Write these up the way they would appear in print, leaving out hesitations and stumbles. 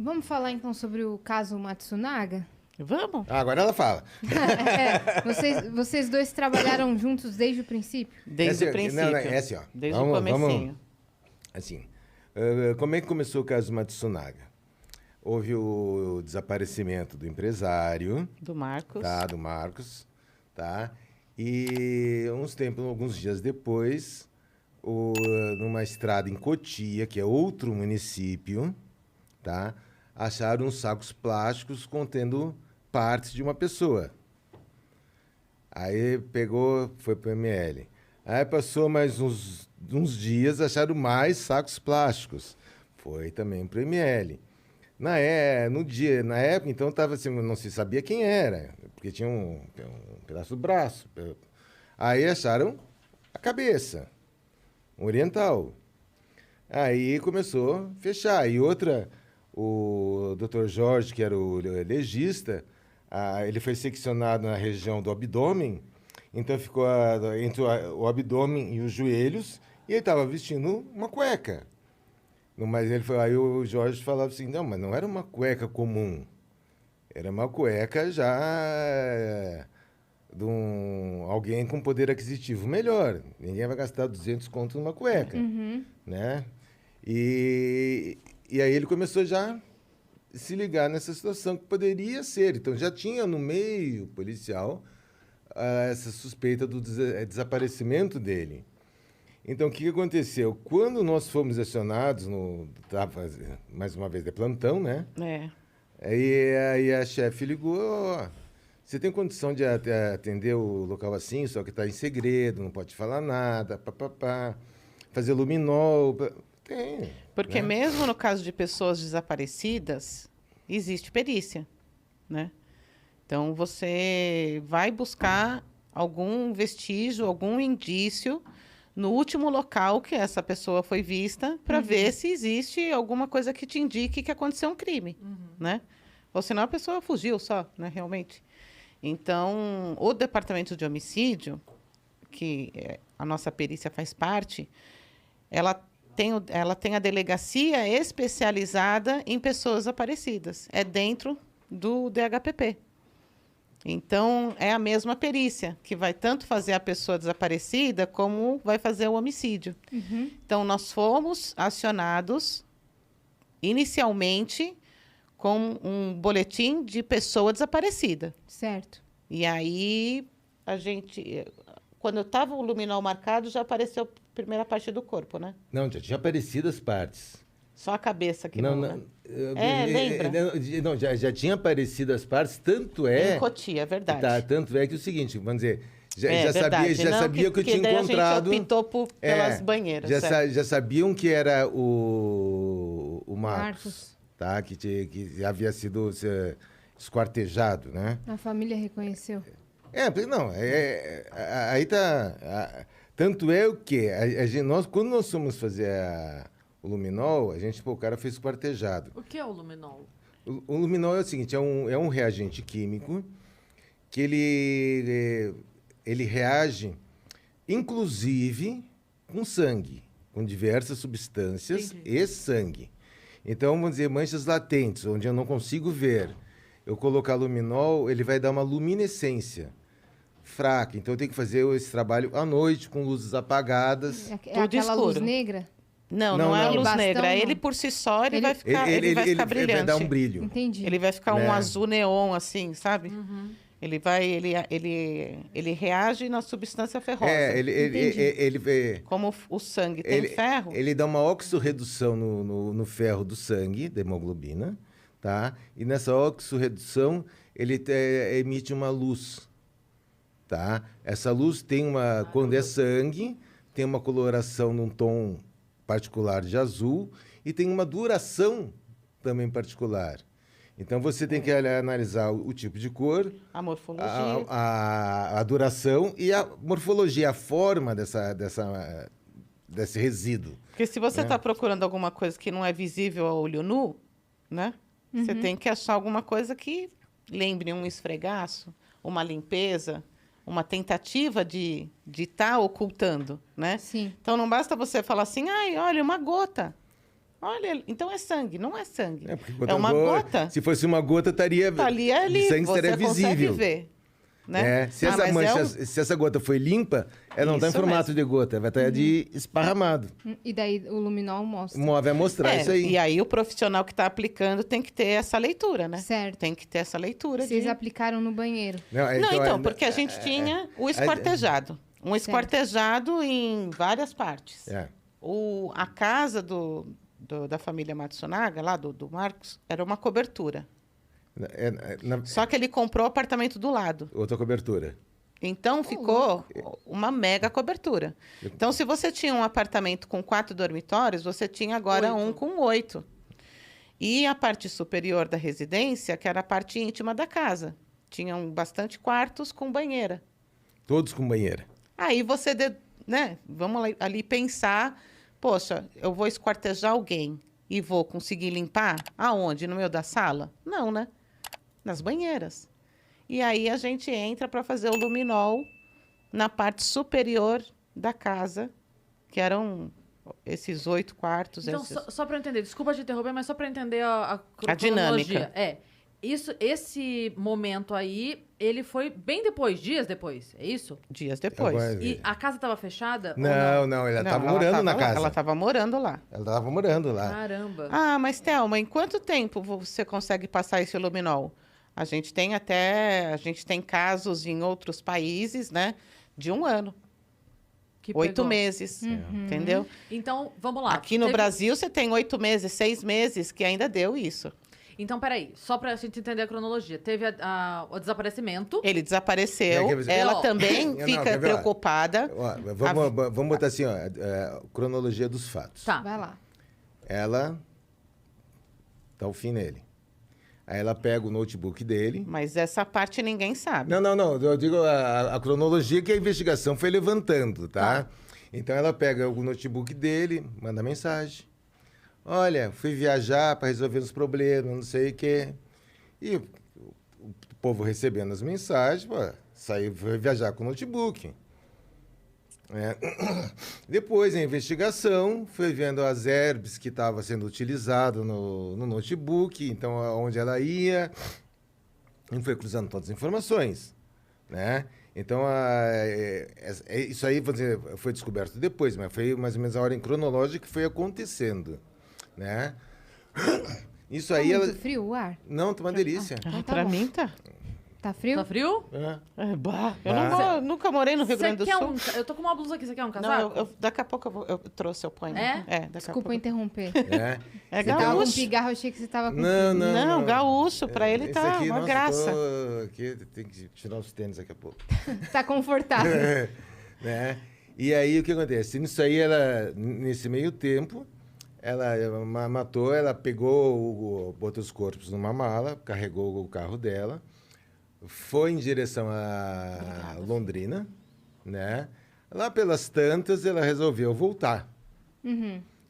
Vamos falar então sobre o caso Matsunaga? Vamos? Agora ela fala. Vocês dois trabalharam juntos desde o princípio? Desde o princípio. Não, é assim, ó. Desde o comecinho. Assim, como é que começou o caso Matsunaga? Houve o desaparecimento do empresário. Do Marcos. Tá, do Marcos. Tá? E alguns dias depois, numa estrada em Cotia, que é outro município, tá? Acharam uns sacos plásticos contendo partes de uma pessoa. Aí foi pro ML. Aí passou mais uns dias, acharam mais sacos plásticos. Foi também pro ML. Na época, então, tava assim, não se sabia quem era, porque tinha um pedaço do braço. Aí acharam a cabeça, um oriental. Aí começou a fechar. E outra, o Dr. Jorge, que era o legista, ele foi seccionado na região do abdômen, então ficou entre o abdômen e os joelhos, e ele estava vestindo uma cueca. Mas aí o Jorge falava assim, não, mas não era uma cueca comum, era uma cueca já de alguém com poder aquisitivo melhor. Ninguém vai gastar 200 contos numa cueca, né? E aí ele começou já a se ligar nessa situação que poderia ser. Então já tinha no meio policial essa suspeita do desaparecimento dele. Então, o que aconteceu? Quando nós fomos acionados, mais uma vez de plantão, né? Aí a chefe ligou, você tem condição de atender o local assim, só que está em segredo, não pode falar nada, fazer luminol. Tem. Porque mesmo no caso de pessoas desaparecidas, existe perícia, né? Então, você vai buscar algum vestígio, algum indício no último local que essa pessoa foi vista, para ver se existe alguma coisa que te indique que aconteceu um crime, né? Ou senão a pessoa fugiu só, né, realmente. Então, o departamento de homicídio, que a nossa perícia faz parte, ela tem a delegacia especializada em pessoas desaparecidas. É dentro do DHPP. Então, é a mesma perícia, que vai tanto fazer a pessoa desaparecida, como vai fazer o homicídio. Então, nós fomos acionados, inicialmente, com um boletim de pessoa desaparecida. Certo. E aí, quando estava o luminol marcado, já apareceu a primeira parte do corpo, né? Não, já tinha aparecido as partes. Só a cabeça que não, né? Lembra? Não, já tinha aparecido as partes, tanto é... Em Cotia, é verdade. Tá, tanto é que o seguinte, vamos dizer, verdade. sabia que eu tinha encontrado... A gente optou pelas banheiras. Já sabiam que era o Marcos, tá? Que havia sido esquartejado, né? A família reconheceu. Aí tá... Tanto é o quê? Quando nós fomos fazer o luminol, o cara foi esquartejado. O que é o luminol? O luminol é o seguinte, é um reagente químico que ele reage, inclusive, com sangue, com diversas substâncias e sangue. Então, vamos dizer, manchas latentes, onde eu não consigo ver. Eu colocar luminol, ele vai dar uma luminescência fraca. Então, eu tenho que fazer esse trabalho à noite, com luzes apagadas. É aquela luz negra? Não é a luz negra. Ele, por si só, ele vai ficar brilhante. Ele vai dar um brilho. Entendi. Ele vai ficar um azul neon, assim, sabe? Ele reage na substância ferrosa. Como o sangue tem ferro. Ele dá uma oxorredução no ferro do sangue, da hemoglobina, tá? E nessa oxorredução, ele emite uma luz, tá? Essa luz quando é sangue, tem uma coloração num tom particular de azul e tem uma duração também particular. Então, você tem que analisar o tipo de cor, a morfologia, a duração e a morfologia, a forma desse resíduo. Porque se você está procurando alguma coisa que não é visível a olho nu, né? Você tem que achar alguma coisa que lembre um esfregaço, uma limpeza, uma tentativa de estar ocultando, né? Sim. Então, não basta você falar assim, olha, uma gota. Olha, então é sangue, não é sangue. Porque É uma gota. Se fosse uma gota, estaria Tá ali, é ali, de sangue você estaria visível. consegue ver. Né? Se essa mancha, se essa gota foi limpa, ela não está em Isso formato mesmo. de gota, vai estar de esparramado. E daí o luminol mostra. Vai mostrar isso aí. E aí o profissional que está aplicando tem que ter essa leitura, né? Certo. Tem que ter essa leitura. Vocês aplicaram no banheiro. Não, então, porque a gente tinha o esquartejado. Um esquartejado em várias partes. A casa da família Matsunaga, lá do Marcos, era uma cobertura. Só que ele comprou o apartamento do lado. Outra cobertura. Então, ficou uma mega cobertura. Então, se você tinha um apartamento com 4 dormitórios, você tinha agora 8. um com 8. E a parte superior da residência, que era a parte íntima da casa. Tinham bastante quartos com banheira. Todos com banheira. Aí você, vamos ali pensar, poxa, eu vou esquartejar alguém e vou conseguir limpar? Aonde? No meio da sala? Não, né? Nas banheiras. E aí a gente entra para fazer o luminol na parte superior da casa, que eram esses 8 quartos. Então, só para entender, desculpa te interromper, mas só para entender a dinâmica. Esse momento aí, ele foi bem depois, dias depois, é isso? Dias depois. E a casa estava fechada? Não, ela estava morando na casa. Ela estava morando lá. Ela estava morando lá. Caramba. Ah, mas Thelma, em quanto tempo você consegue passar esse luminol? A gente tem casos em outros países, né, de 1 ano. 8 meses, entendeu? Então, vamos lá. Aqui no Brasil, você tem 8 meses, 6 meses, que ainda deu isso. Então, peraí, só pra gente entender a cronologia. Teve o desaparecimento. Ele desapareceu, ela também fica preocupada. Vamos botar assim, cronologia dos fatos. Tá. Vai lá. Ela dá o fim nele. Aí ela pega o notebook dele. Mas essa parte ninguém sabe. Não. Eu digo a cronologia que a investigação foi levantando, tá? Então ela pega o notebook dele, manda mensagem. Olha, fui viajar para resolver os problemas, não sei o quê. E o povo recebendo as mensagens, foi viajar com o notebook. Depois, a investigação, foi vendo as herbes que estavam sendo utilizadas no notebook, então, onde ela ia, e foi cruzando todas as informações, né? Então, isso aí, vou dizer, foi descoberto depois, mas foi mais ou menos a ordem cronológica que foi acontecendo, né? Isso aí... Tá muito frio o ar? Não, tá uma delícia. Então tá Pra bom. mim, tá. Tá frio? Tá frio? Eu nunca morei no Rio Grande do Sul. Eu tô com uma blusa aqui, você quer um casaco? Não, daqui a pouco eu trouxe, eu ponho. Desculpa interromper. É Você tava com gaúcho. pigarro, eu achei que você tava com Não, gaúcho, pra ele tá aqui, uma graça. Aqui, tem que tirar os tênis daqui a pouco. Tá confortável. Né? E aí, o que acontece? Nisso aí, nesse meio tempo, ela matou, ela botou os corpos numa mala, carregou o carro dela, foi em direção a Londrina, né? Lá pelas tantas, ela resolveu voltar.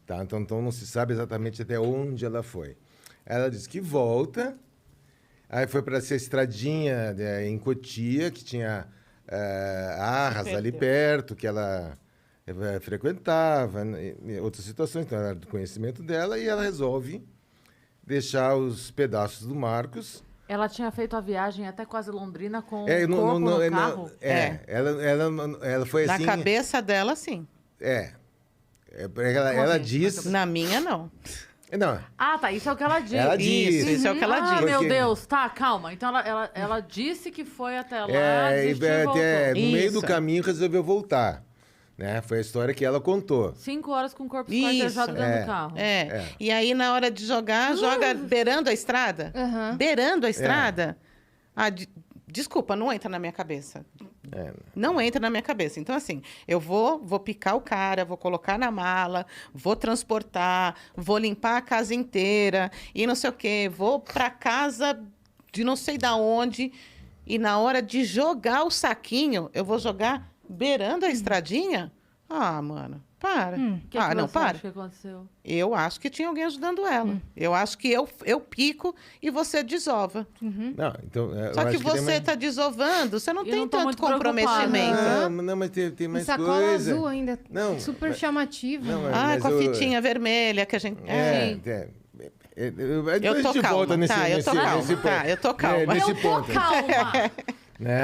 Tá? Então, não se sabe exatamente até onde ela foi. Ela disse que volta, aí foi para essa estradinha em Cotia, que tinha Arras ali perto, que ela frequentava, outras situações, então era do conhecimento dela, e ela resolve deixar os pedaços do Marcos. Ela tinha feito a viagem até quase Londrina com o corpo no carro? Ela foi assim... Na cabeça dela, sim. Ela disse... Na minha, não. Não. Ah, tá. Isso é o que ela disse. Ela disse. Isso é o que ela disse. Meu Deus. Tá, calma. Então, ela disse que foi até lá, desistiu e voltou. No meio do caminho, resolveu voltar. Né? Foi a história que ela contou. 5 horas com o corpo esquartejado dentro do carro. E aí, na hora de jogar, joga beirando a estrada. Beirando a estrada. Desculpa, não entra na minha cabeça. Não entra na minha cabeça. Então, assim, eu vou picar o cara, vou colocar na mala, vou transportar, vou limpar a casa inteira e não sei o quê. Vou para casa de não sei da onde e na hora de jogar o saquinho, eu vou jogar beirando a estradinha? Ah, mano, Para. O que não, você para. acha que aconteceu? Eu acho que tinha alguém ajudando ela. Eu acho que eu pico e você desova. Não, então, Só eu que acho tem você mais- está desovando, você não Eu tem não tô tanto muito preocupada. comprometimento. Não, mas tem E mais sacola coisa. azul ainda. Não, Super mas- chamativo. não, Ah, com a eu- fitinha vermelha que a gente... É. Eu Depois tô a gente calma. volta nesse, Tá, eu tô nesse, calma. nesse, Tá, eu tô calma. nesse Eu tô ponto, calma! né?